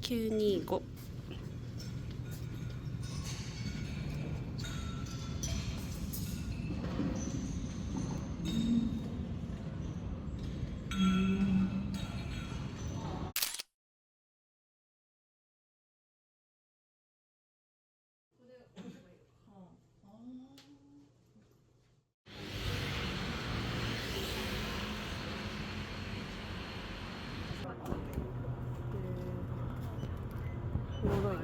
925。おもろい。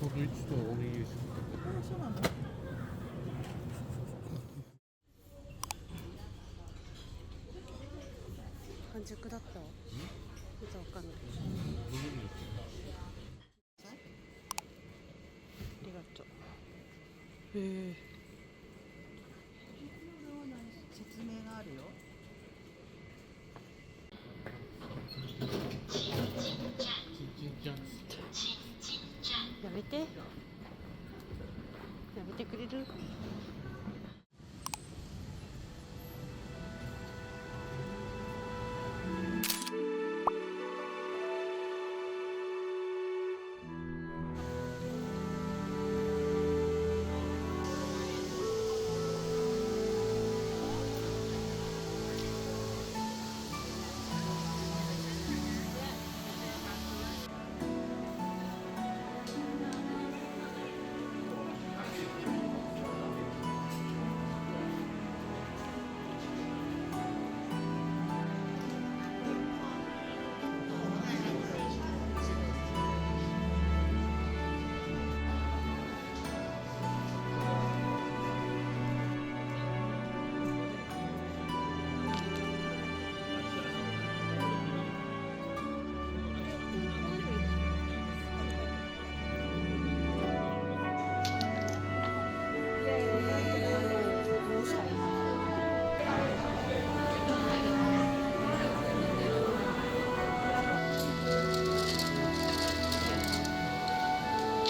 Sadıç'ta onun yeşil. そうなの？半熟だったわ。いざわかんない。ありがとう。説明があるよ。やめて。やめてくれる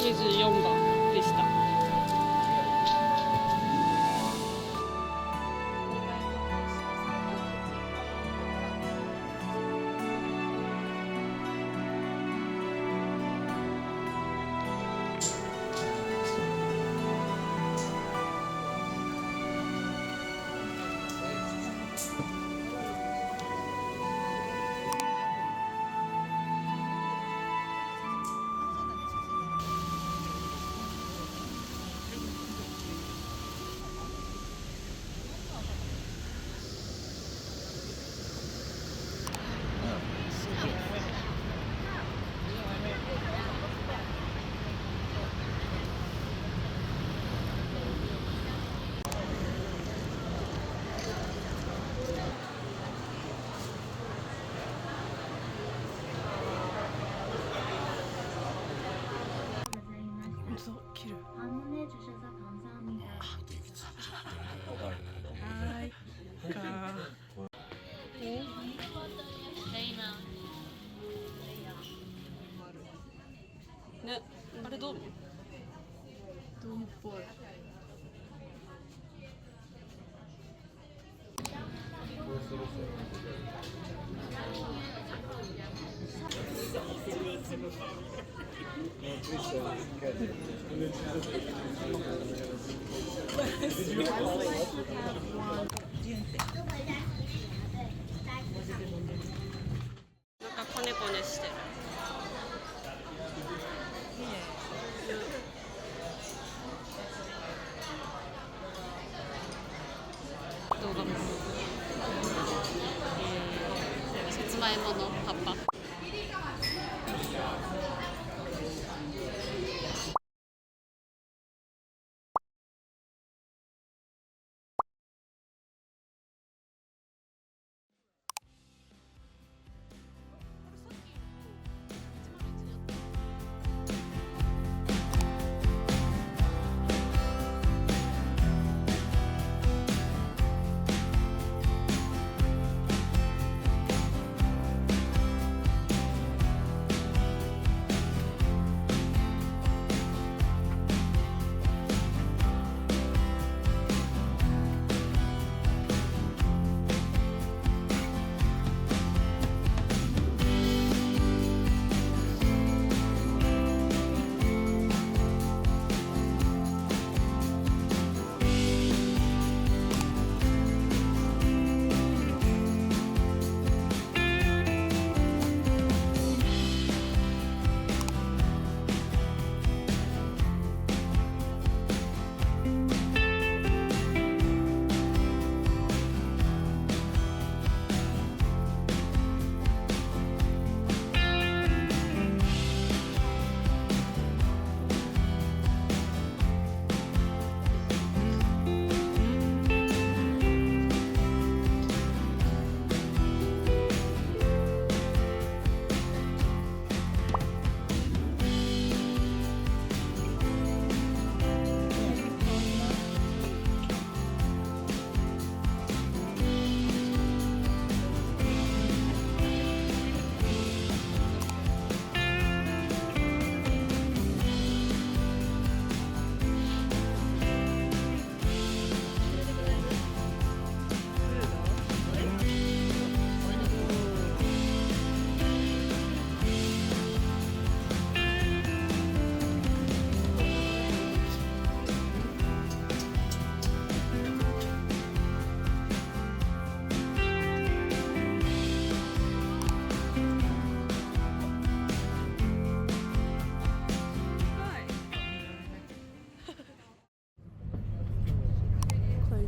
？24番でした。切る。はい。ね、あれどう？ドームっぽい。なんかコネコネしてる。動画も。さつまいもの葉っぱ。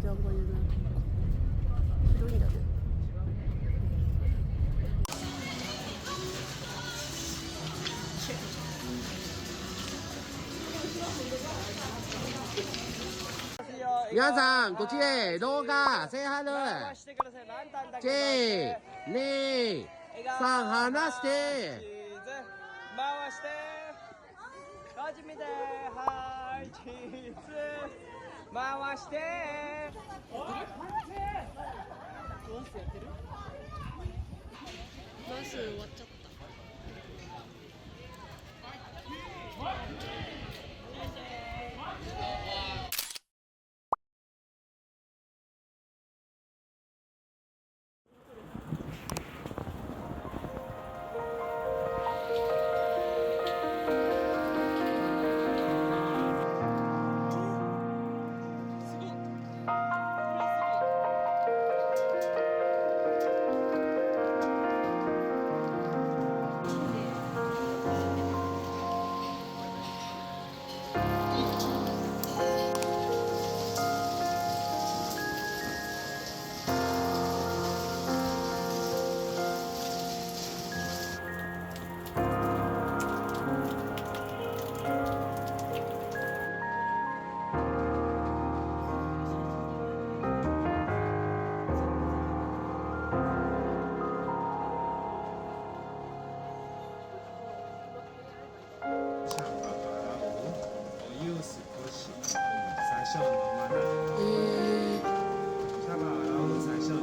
段が有名な広いんだね。皆さんこっちへ動画せいはるチェ2、3離して回して始めてはいチーズ回してダンス終わっちゃった。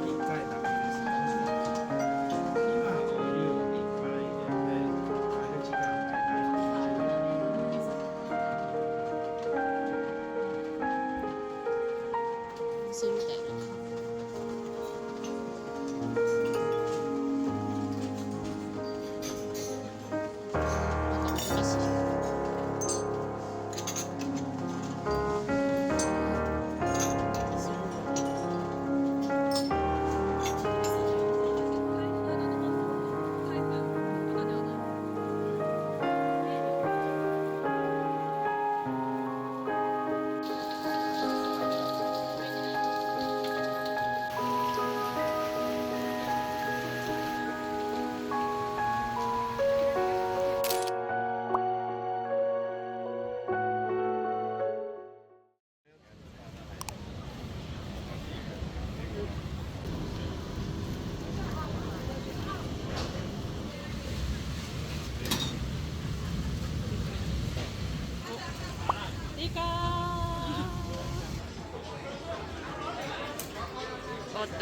みたいな。なんか難しい。いいかー。おっと。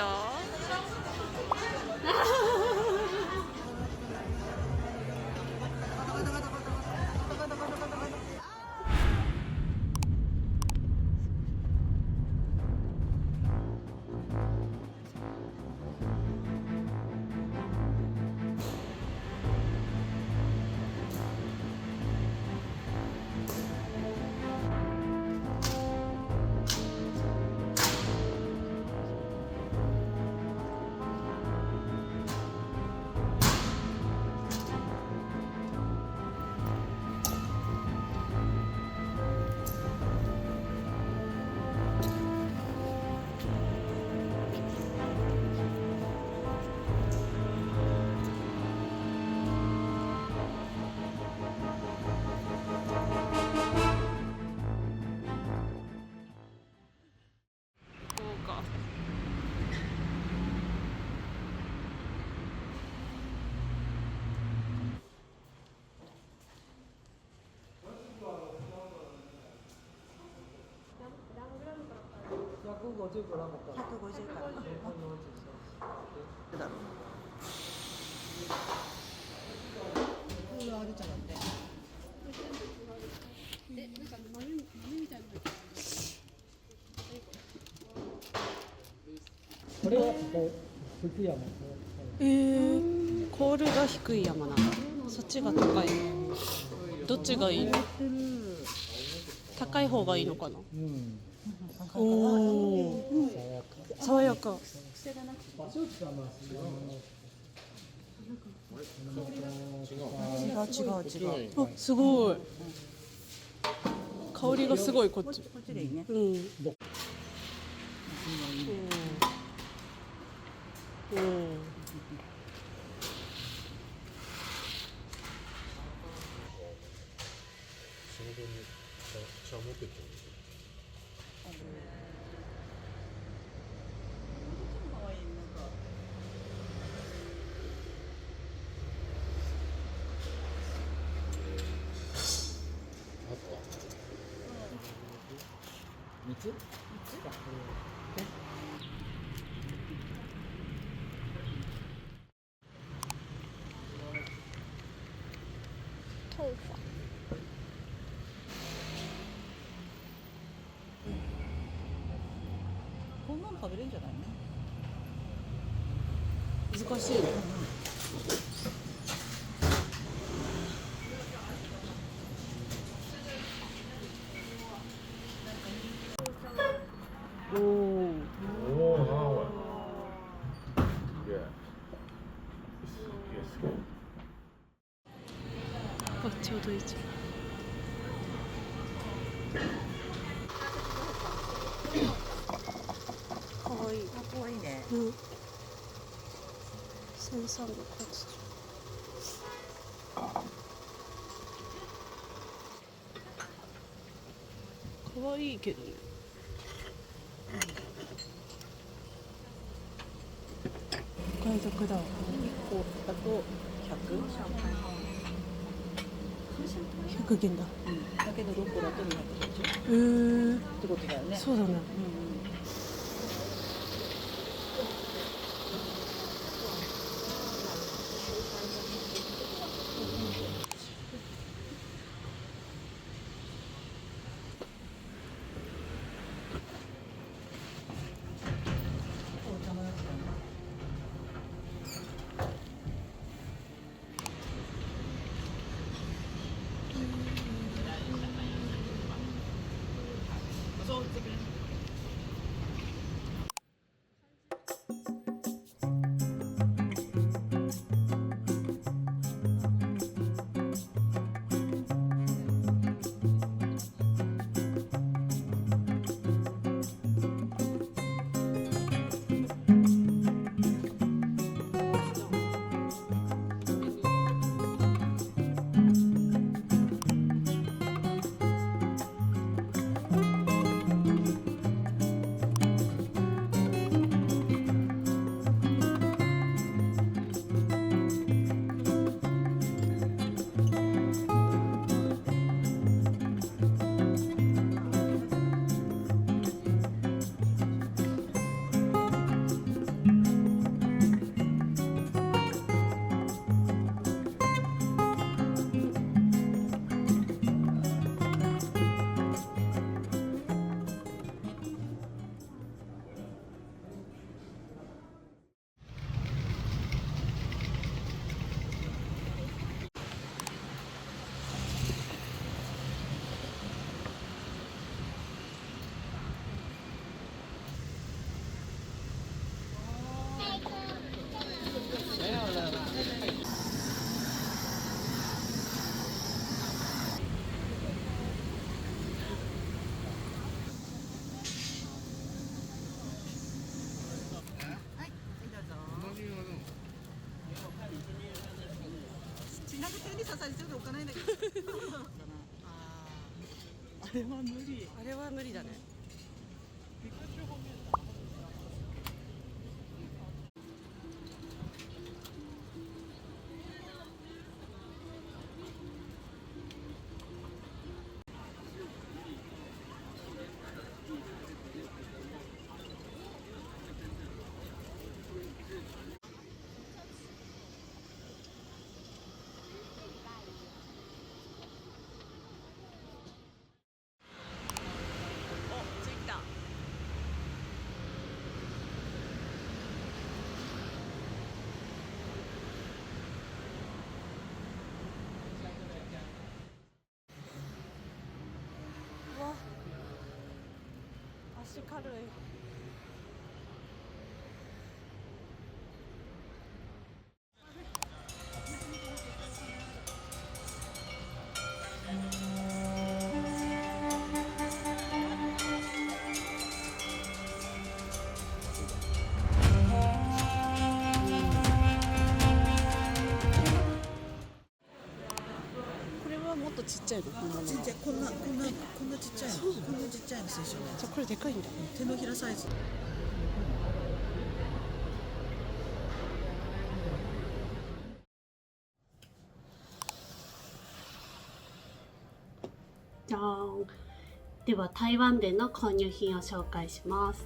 150からだろう。プールあるじゃなくて。なんか豆みたいな。これは福山。コールが低い山なんだ。そっちが高い。どっちがいいの？高い方がいいのかな。うん。おお。爽やか。場所ってま違う。あ、すごい。香りがすごいこっち。こっちでいいね。うん。仕事に茶持ってってあとは3つこんなの食べれるんじゃないの？難しいね。おお。おお、なるほど。すげえ。すげえ。あ、ちょうどいいじゃん。かわいい。かわいいね。うん。1380。かわいいけどね。お買い得だわ。1個だと100。 100元だ。だけど6個だと280ってことだよね。そうだね。ちなく手に刺さりそうでおかないんだけど。あれは無理。あれは無理だね。足軽い。こんなちっちゃいの、こんなちっちゃいの水晶のやじゃあこれでかいんだ。つ、手のひらサイズ。じゃーん。では台湾での購入品を紹介します。